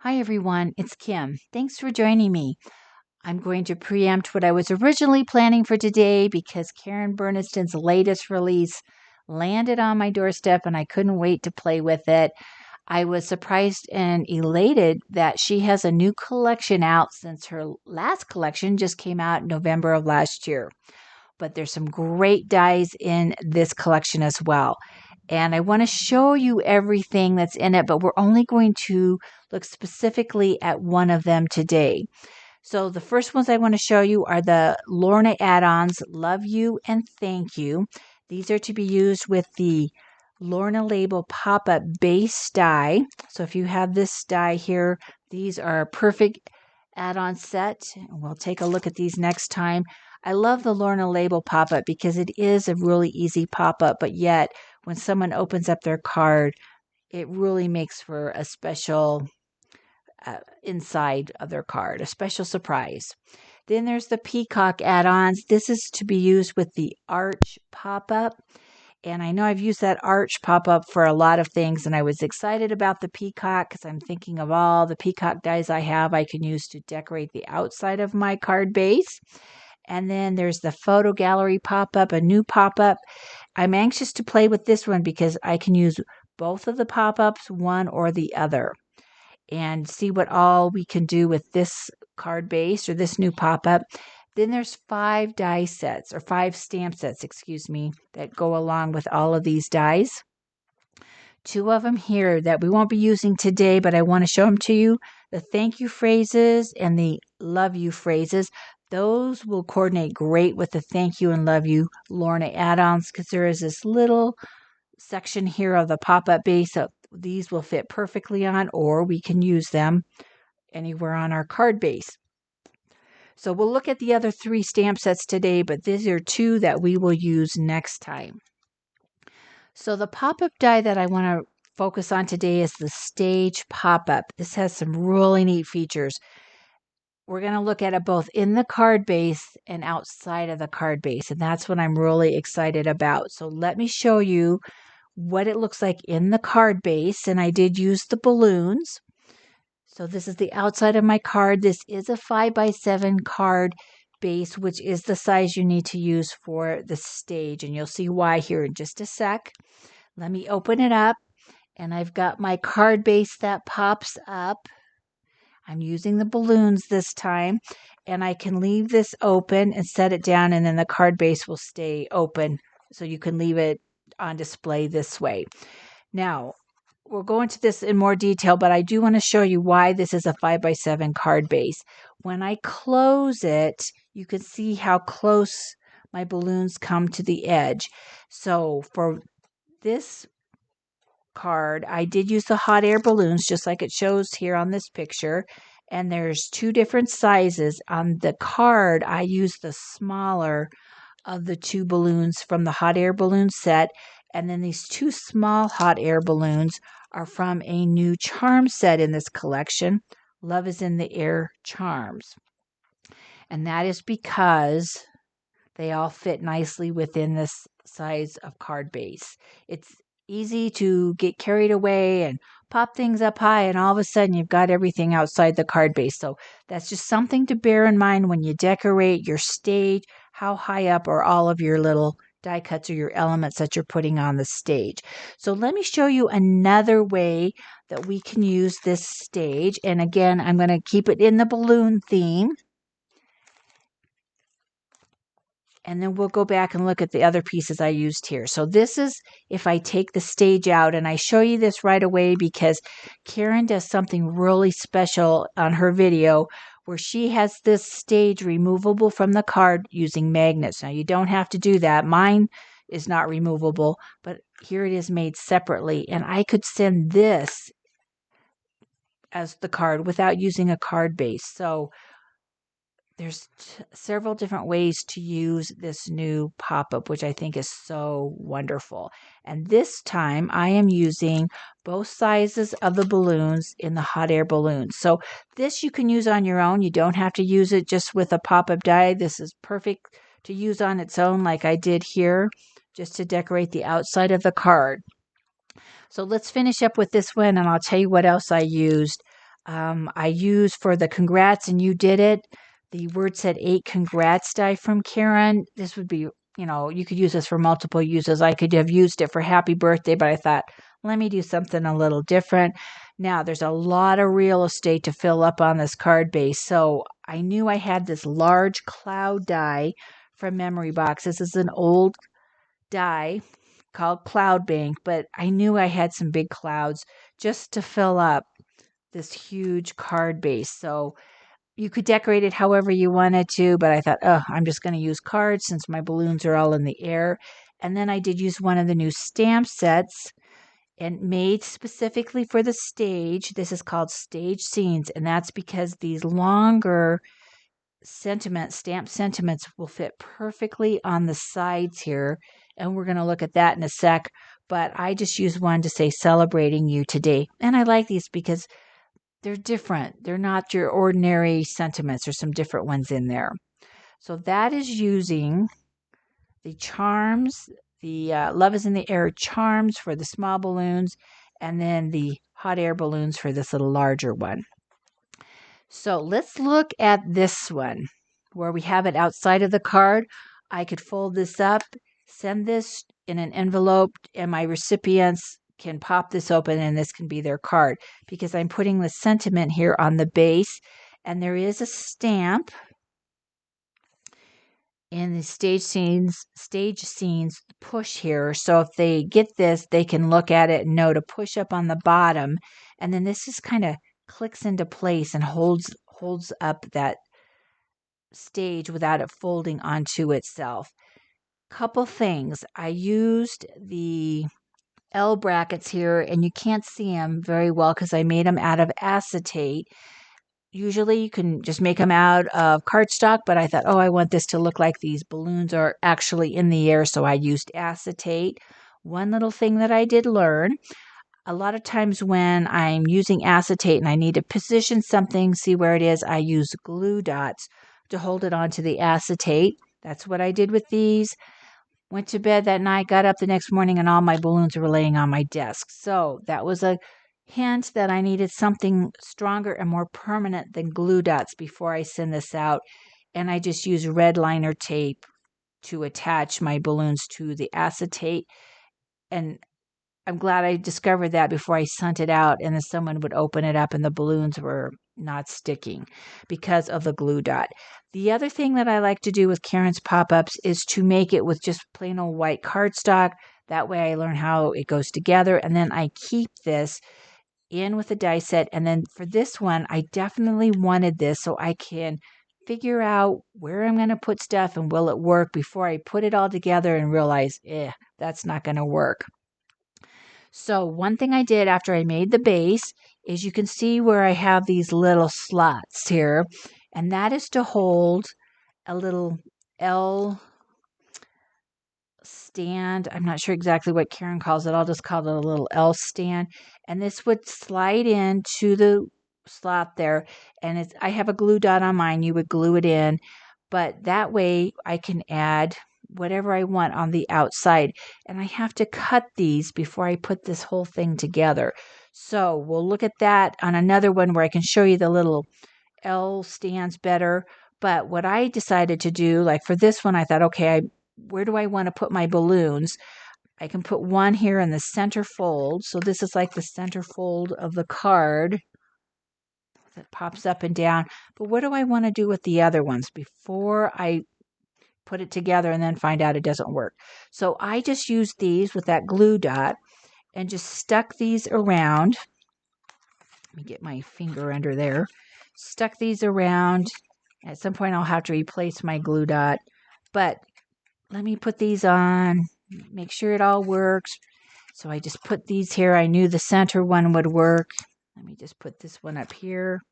Hi everyone, it's Kim. Thanks for joining me. I'm going to preempt what I was originally planning for today because Karen Burniston's latest release landed on my doorstep and I couldn't wait to play with it. I was surprised and elated that she has a new collection out since her last collection just came out in November of last year. But there's some great dies in this collection as well. And I want to show you everything that's in it, but we're only going to look specifically at one of them today. So the first ones I want to show you are the Lorna add-ons, Love You and Thank You. These are to be used with the Lorna Label pop-up base die. So if you have this die here, these are a perfect add-on set. We'll take a look at these next time. I love the Lorna Label pop-up because it is a really easy pop-up, but yet when someone opens up their card, it really makes for a special inside of their card, a special surprise. Then there's the Peacock add-ons. This is to be used with the Arch pop-up. And I know I've used that Arch pop-up for a lot of things, and I was excited about the Peacock because I'm thinking of all the Peacock dies I have I can use to decorate the outside of my card base. And then there's the Photo Gallery pop-up, a new pop-up. I'm anxious to play with this one because I can use both of the pop-ups, one or the other, and see what all we can do with this card base or this new pop-up. Then there's 5 die sets, or 5 stamp sets, excuse me, that go along with all of these dies. 2 of them here that we won't be using today, but I want to show them to you. The thank you phrases and the love you phrases. Those will coordinate great with the thank you and love you Lorna add-ons because there is this little section here of the pop-up base that these will fit perfectly on, or we can use them anywhere on our card base. So we'll look at the other 3 stamp sets today, but these are 2 that we will use next time. So the pop-up die that I want to focus on today is the Stage pop-up. This has some really neat features. We're going to look at it both in the card base and outside of the card base, and that's what I'm really excited about. So let me show you what it looks like in the card base, and I did use the balloons. So this is the outside of my card. This is a 5x7 card base, which is the size you need to use for the stage, and you'll see why here in just a sec. Let me open it up, and I've got my card base that pops up. I'm using the balloons this time, and I can leave this open and set it down, and then the card base will stay open, so you can leave it on display this way. Now, we'll go into this in more detail, but I do want to show you why this is a 5x7 card base. When I close it, you can see how close my balloons come to the edge. So for this card, I did use the hot air balloons just like it shows here on this picture, and there's 2 different sizes. On the card, I used the smaller of the 2 balloons from the hot air balloon set, and then these 2 small hot air balloons are from a new charm set in this collection, Love is in the Air Charms. And that is because they all fit nicely within this size of card base. It's easy to get carried away and pop things up high, and all of a sudden you've got everything outside the card base. So that's just something to bear in mind when you decorate your stage. How high up are all of your little die cuts or your elements that you're putting on the stage? So let me show you another way that we can use this stage. And again, I'm going to keep it in the balloon theme. And then we'll go back and look at the other pieces I used here. So this is if I take the stage out, and I show you this right away because Karen does something really special on her video where she has this stage removable from the card using magnets. Now you don't have to do that. Mine is not removable, but here it is made separately, and I could send this as the card without using a card base. So there's several different ways to use this new pop-up, which I think is so wonderful. And this time I am using both sizes of the balloons in the hot air balloons. So this you can use on your own. You don't have to use it just with a pop-up die. This is perfect to use on its own like I did here, just to decorate the outside of the card. So let's finish up with this one, and I'll tell you what else I used. I use for the congrats and you did it, the word said 8 congrats die from Karen. This would be, you could use this for multiple uses. I could have used it for happy birthday, but I thought, let me do something a little different. Now, there's a lot of real estate to fill up on this card base. So I knew I had this large cloud die from Memory Box. This is an old die called Cloud Bank, but I knew I had some big clouds just to fill up this huge card base. So you could decorate it however you wanted to, but I thought, oh, I'm just going to use cards since my balloons are all in the air. And then I did use one of the new stamp sets and made specifically for the stage. This is called Stage Scenes, and that's because these longer stamp sentiments will fit perfectly on the sides here. And we're going to look at that in a sec. But I just used one to say celebrating you today. And I like these because they're different. They're not your ordinary sentiments. There's some different ones in there. So that is using the charms, the Love is in the Air charms for the small balloons, and then the hot air balloons for this little larger one. So let's look at this one where we have it outside of the card. I could fold this up, send this in an envelope, and my recipients can pop this open and this can be their card because I'm putting the sentiment here on the base, and there is a stamp in the stage scenes push here. So if they get this, they can look at it and know to push up on the bottom, and then this just kind of clicks into place and holds up that stage without it folding onto itself. Couple things. I used the L brackets here, and you can't see them very well because I made them out of acetate. Usually you can just make them out of cardstock, but I thought, oh, I want this to look like these balloons are actually in the air, so I used acetate. One little thing that I did learn, a lot of times when I'm using acetate and I need to position something, see where it is, I use glue dots to hold it onto the acetate. That's what I did with these. Went to bed that night, got up the next morning, and all my balloons were laying on my desk. So that was a hint that I needed something stronger and more permanent than glue dots before I send this out. And I just use red liner tape to attach my balloons to the acetate. And I'm glad I discovered that before I sent it out, and then someone would open it up and the balloons were not sticking because of the glue dot. The other thing that I like to do with Karen's pop-ups is to make it with just plain old white cardstock. That way I learn how it goes together, and then I keep this in with the die set. And then for this one, I definitely wanted this so I can figure out where I'm going to put stuff and will it work before I put it all together and realize, that's not going to work. So one thing I did after I made the base is you can see where I have these little slots here, and that is to hold a little L stand. I'm not sure exactly what Karen calls it. I'll just call it a little L stand. And this would slide into the slot there. And I have a glue dot on mine. You would glue it in. But that way I can add whatever I want on the outside. And I have to cut these before I put this whole thing together. So we'll look at that on another one where I can show you the little L stands better. But what I decided to do, like for this one, I thought, okay, where do I want to put my balloons? I can put one here in the center fold. So this is like the center fold of the card that pops up and down. But what do I want to do with the other ones before I put it together and then find out it doesn't work? So I just used these with that glue dot and just stuck these around. Let me get my finger under there. Stuck these around. At some point I'll have to replace my glue dot. But let me put these on, make sure it all works. So I just put these here. I knew the center one would work. Let me just put this one up here.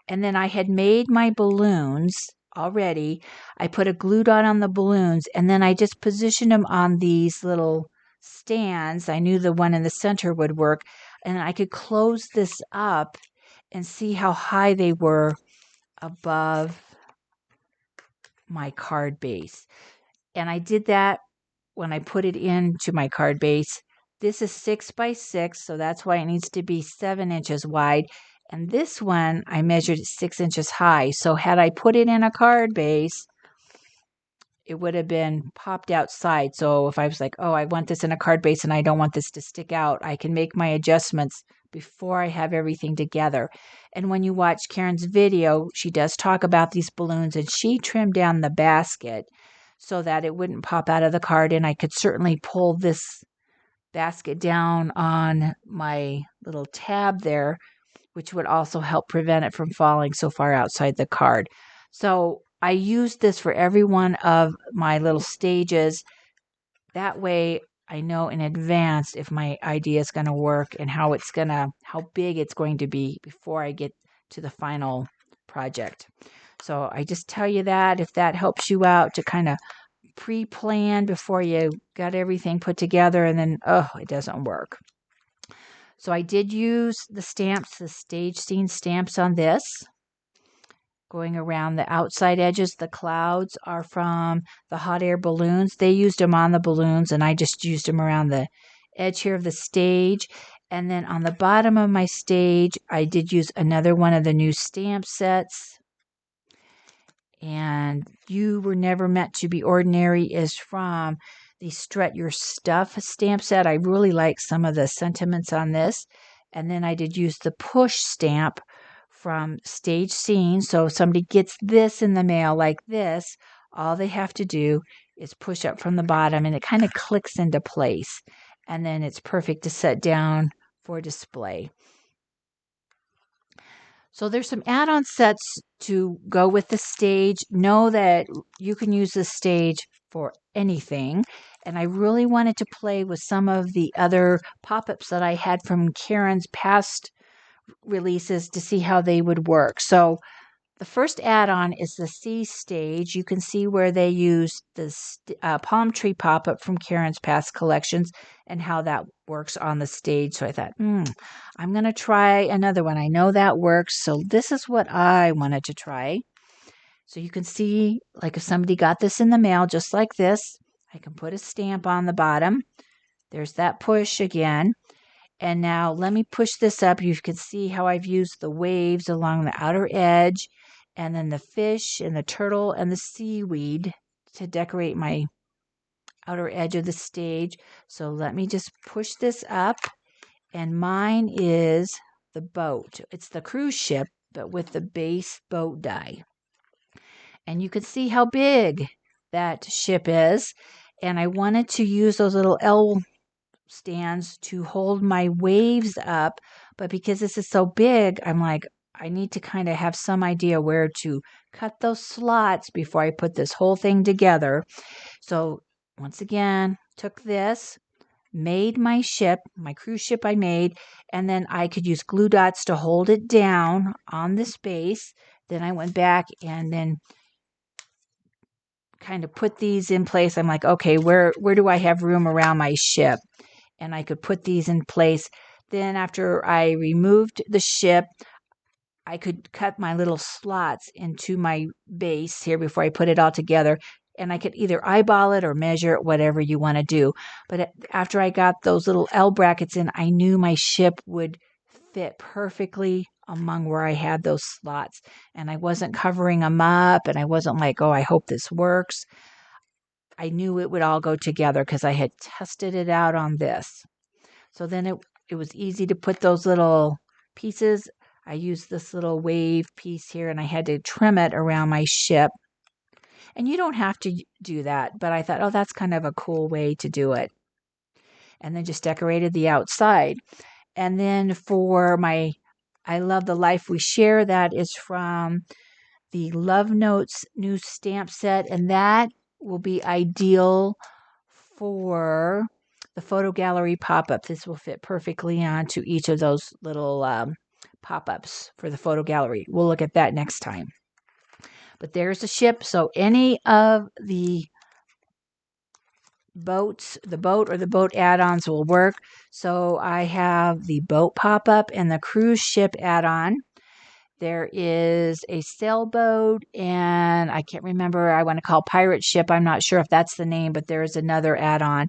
And then I had made my balloons already. I put a glue dot on the balloons, and then I just positioned them on these little stands. I knew the one in the center would work, and I could close this up and see how high they were above my card base. And I did that when I put it into my card base. This is 6 by 6, so that's why it needs to be 7 inches wide. And this one, I measured it 6 inches high. So had I put it in a card base, it would have been popped outside. So if I was like, oh, I want this in a card base and I don't want this to stick out, I can make my adjustments before I have everything together. And when you watch Karen's video, she does talk about these balloons, and she trimmed down the basket so that it wouldn't pop out of the card. And I could certainly pull this basket down on my little tab there, which would also help prevent it from falling so far outside the card. So I used this for every one of my little stages. That way I know in advance if my idea is going to work and how big it's going to be before I get to the final project. So I just tell you that if that helps you out to kind of pre-plan before you got everything put together and then, it doesn't work. So I did use the stamps, the stage scene stamps on this. Going around the outside edges, the clouds are from the hot air balloons. They used them on the balloons, and I just used them around the edge here of the stage. And then on the bottom of my stage, I did use another one of the new stamp sets. And You Were Never Meant to Be Ordinary is from the Strut Your Stuff stamp set. I really like some of the sentiments on this. And then I did use the push stamp from Stage Scene. So if somebody gets this in the mail like this, all they have to do is push up from the bottom and it kind of clicks into place. And then it's perfect to set down for display. So there's some add-on sets to go with the stage. Know that you can use this stage for anything. And I really wanted to play with some of the other pop-ups that I had from Karen's past releases to see how they would work. So the first add-on is the C stage. You can see where they use this palm tree pop-up from Karen's past collections and how that works on the stage. So I thought, I'm going to try another one. I know that works. So this is what I wanted to try. So you can see, like if somebody got this in the mail, just like this, I can put a stamp on the bottom. There's that push again. And now let me push this up. You can see how I've used the waves along the outer edge and then the fish and the turtle and the seaweed to decorate my outer edge of the stage. So let me just push this up. And mine is the boat. It's the cruise ship, but with the base boat die. And you can see how big that ship is. And I wanted to use those little L stands to hold my waves up, but because this is so big, I'm like, I need to kind of have some idea where to cut those slots before I put this whole thing together. So once again, took this, made my ship, my cruise ship I made, and then I could use glue dots to hold it down on this base. Then I went back and then kind of put these in place. I'm like, okay, where do I have room around my ship? And I could put these in place. Then after I removed the ship, I could cut my little slots into my base here before I put it all together. And I could either eyeball it or measure it, whatever you want to do. But after I got those little L brackets in, I knew my ship would fit perfectly among where I had those slots. And I wasn't covering them up, and I wasn't like, oh, I hope this works. I knew it would all go together because I had tested it out on this. So then it was easy to put those little pieces. I used this little wave piece here, and I had to trim it around my ship. And you don't have to do that, but I thought, oh, that's kind of a cool way to do it. And then just decorated the outside. And then for my I Love the Life We Share, that is from the Love Notes new stamp set, and that will be ideal for the photo gallery pop-up. This will fit perfectly onto each of those little pop-ups for the photo gallery. We'll look at that next time. But there's the ship. So any of the boat or the boat add-ons will work. So I have the boat pop-up and the cruise ship add-on. There is a sailboat, and I can't remember, I want to call pirate ship. I'm not sure if that's the name, but there is another add-on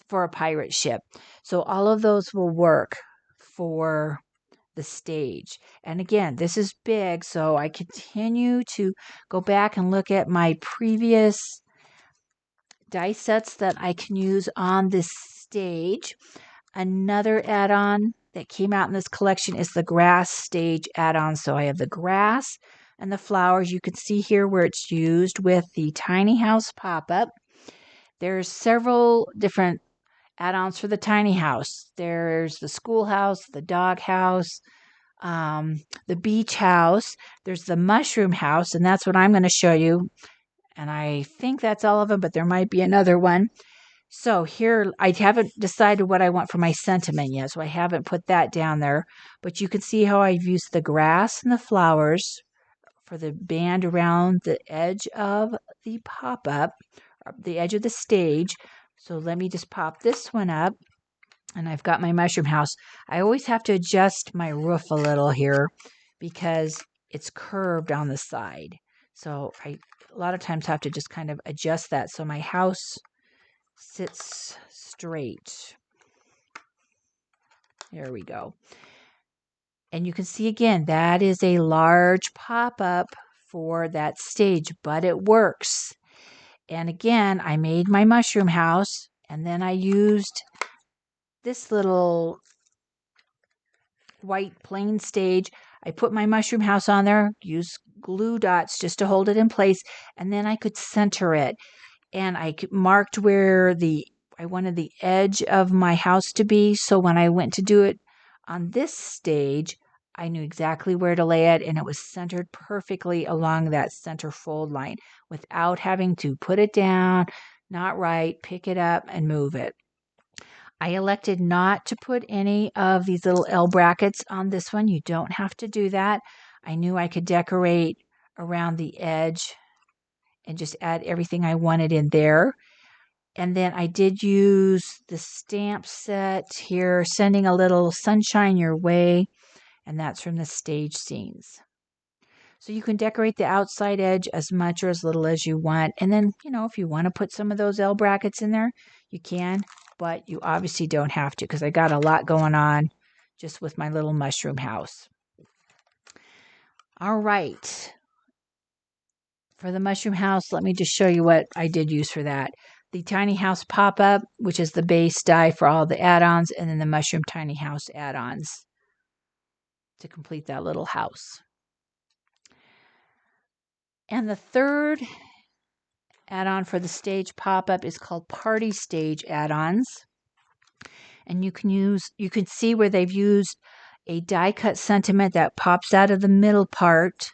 for a pirate ship. So all of those will work for the stage. And again, this is big, so I continue to go back and look at my previous die sets that I can use on this stage. Another add-on that came out in this collection is the grass stage add-on. So I have the grass and the flowers. You can see here where it's used with the tiny house pop-up. There's several different add-ons for the tiny house. There's the schoolhouse, the dog house, the beach house. There's the mushroom house, and that's what I'm going to show you. And I think that's all of them, but there might be another one. So here, I haven't decided what I want for my sentiment yet, so I haven't put that down there. But you can see how I've used the grass and the flowers for the band around the edge of the pop-up, the edge of the stage. So let me just pop this one up. And I've got my mushroom house. I always have to adjust my roof a little here because it's curved on the side. So I a lot of times have to just kind of adjust that so my house sits straight. There we go. And you can see again, that is a large pop-up for that stage, but it works. And again, I made my mushroom house, and then I used this little white plain stage. I put my mushroom house on there, used glue dots just to hold it in place, and then I could center it. And I marked where I wanted the edge of my house to be, so when I went to do it on this stage, I knew exactly where to lay it, and it was centered perfectly along that center fold line without having to put it down, not right, pick it up, and move it. I elected not to put any of these little L brackets on this one. You don't have to do that. I knew I could decorate around the edge and just add everything I wanted in there. And then I did use the stamp set here, Sending a Little Sunshine Your Way, and that's from the stage scenes. So you can decorate the outside edge as much or as little as you want. And then, if you want to put some of those L brackets in there, you can, but you obviously don't have to because I got a lot going on just with my little mushroom house. All right. For the mushroom house, let me just show you what I did use for that. The tiny house pop-up, which is the base die for all the add-ons, and then the mushroom tiny house add-ons to complete that little house. And the third add-on for the stage pop-up is called Party Stage Add-ons. And you can see where they've used a die-cut sentiment that pops out of the middle part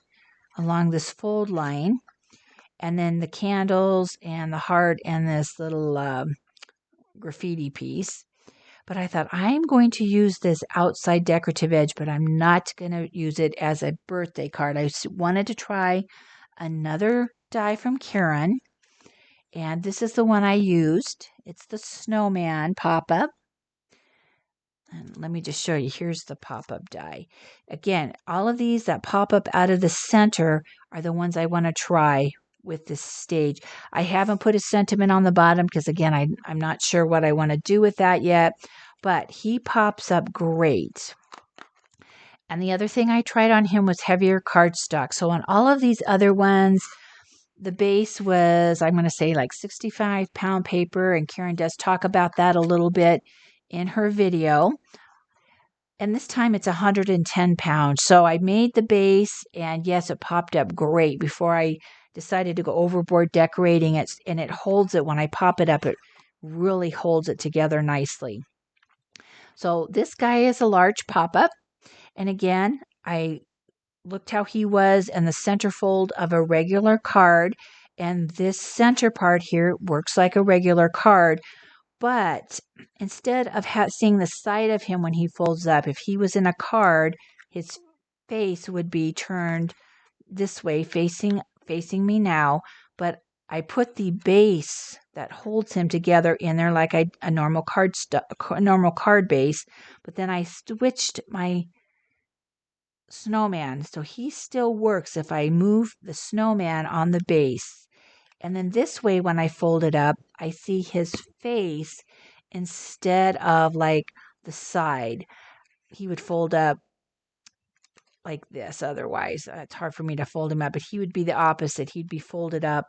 along this fold line. And then the candles and the heart and this little graffiti piece. But I thought, I'm going to use this outside decorative edge, but I'm not going to use it as a birthday card. I wanted to try another die from Karen. And this is the one I used. It's the snowman pop-up. And let me just show you. Here's the pop-up die. Again, all of these that pop up out of the center are the ones I want to try with this stage. I haven't put a sentiment on the bottom because, again, I'm not sure what I want to do with that yet. But he pops up great. And the other thing I tried on him was heavier cardstock. So on all of these other ones, the base was, I'm going to say, like 65-pound paper, and Karen does talk about that a little bit in her video. And this time it's 110 pounds. So I made the base, and yes, it popped up great before I decided to go overboard decorating it, and it holds it when I pop it up. It really holds it together nicely. So this guy is a large pop-up. And again, I looked how he was in the centerfold of a regular card. And this center part here works like a regular card. But instead of seeing the side of him when he folds up, if he was in a card, his face would be turned this way, facing me now. But I put the base that holds him together in there like a normal card base. But then I switched my snowman, so he still works if I move the snowman on the base. And then this way, when I fold it up, I see his face instead of like the side. He would fold up like this. Otherwise, it's hard for me to fold him up, but he would be the opposite. He'd be folded up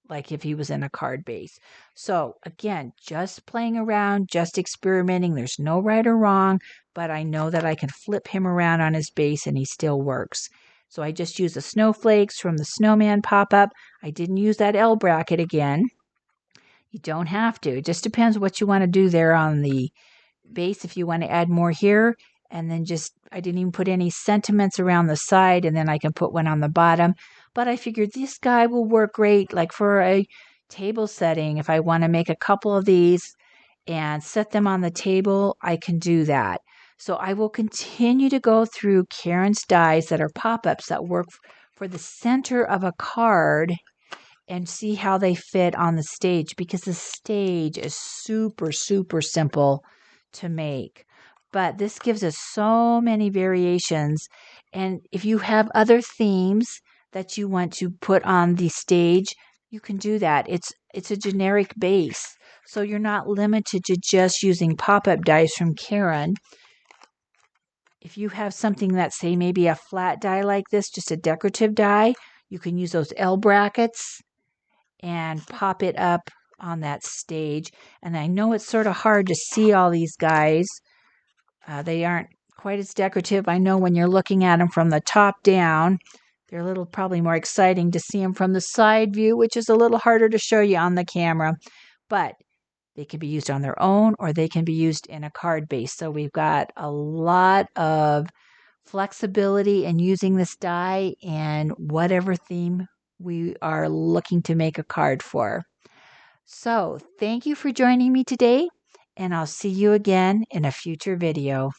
like if he was in a card base. So again, just playing around, just experimenting. There's no right or wrong, but I know that I can flip him around on his base and he still works. So I just use the snowflakes from the snowman pop-up. I didn't use that L bracket again. You don't have to. It just depends what you want to do there on the base. If you want to add more here, and then just, I didn't even put any sentiments around the side, and then I can put one on the bottom. But I figured this guy will work great, like for a table setting. If I want to make a couple of these and set them on the table, I can do that. So I will continue to go through Karen's dies that are pop-ups that work for the center of a card and see how they fit on the stage, because the stage is super, super simple to make. But this gives us so many variations. And if you have other themes that you want to put on the stage, you can do that. It's a generic base. So you're not limited to just using pop-up dies from Karen. If you have something that's, say, maybe a flat die like this, just a decorative die, you can use those L brackets and pop it up on that stage. And I know it's sort of hard to see all these guys. They aren't quite as decorative. I know when you're looking at them from the top down, they're a little probably more exciting to see them from the side view, which is a little harder to show you on the camera. But they can be used on their own, or they can be used in a card base. So we've got a lot of flexibility in using this die and whatever theme we are looking to make a card for. So thank you for joining me today, and I'll see you again in a future video.